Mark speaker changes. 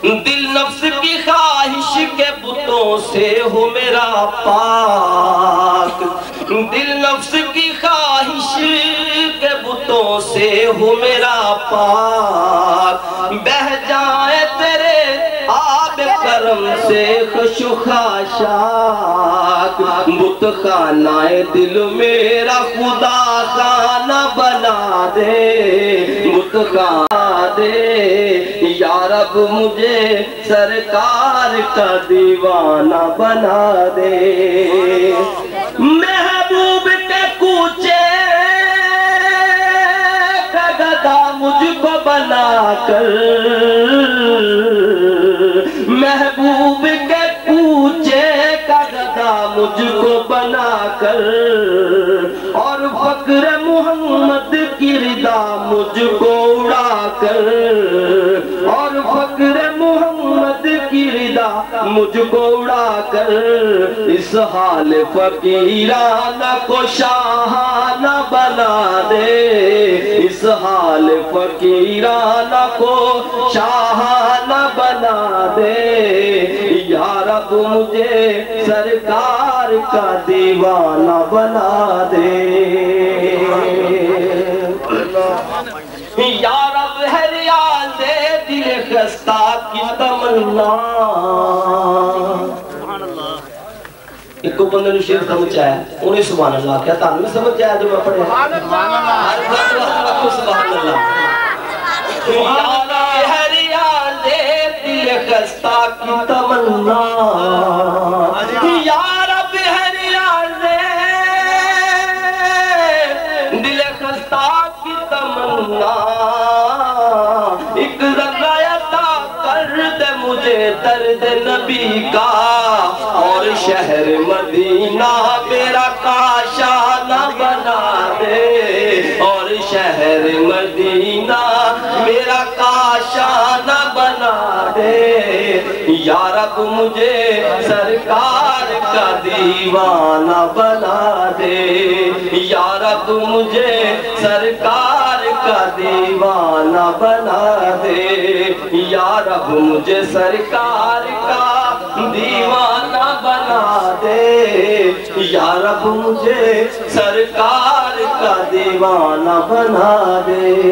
Speaker 1: دل نفس کی خواہش کے بتوں سے ہو میرا پاک، دل نفس کی خواہش کے بتوں سے ہو میرا پاک، بہ جائے تیرے آب کرم سے خوش و خاشاک، بت خانہ دل میرا خدا خانہ بنا دے، بت خانہ دے یا رب مجھے سرکار کا دیوانہ بنا دے، محبوب کے کوچے کا گدا مجھ کو بنا کر، محبوب کے کوچے کا گدا مجھ کو بنا کر، اور فقر محمد کی ردا مجھ کو اڑا کر، اور فقر محمد کی ردا مجھ کو اڑا کر، اس حال فقیرانہ کو شاہانہ بنا دے، اس حال فقیرانہ کو شاہانہ بنا دے، یا رب مجھے سرکار کا دیوانہ بنا دے، یا رب ہے ریاض دل خستہ کی تمنا۔ ایک کو بندے نے شیر سمجھ آیا، انہیں سبحان اللہ کیا تھا، میں سمجھ آیا جو میں پڑھے سبحان اللہ، یا رب ہے ریاض دل خستہ کی تمنا، یا رب ہے ریاض دل خستہ کی تمنا، ایک ذرہ عطا کر دے مجھے درد نبی کا، اور شہر مدینہ میرا کاشانہ بنا دے، اور شہر مدینہ میرا کاشانہ بنا دے، یا رب مجھے سرکار کا دیوانہ بنا دے، یا رب مجھے سرکار کا دیوانہ بنا دے، یا رب مجھے سرکار کا دیوانہ بنا دے، یا رب مجھے سرکار کا دیوانہ بنا دے۔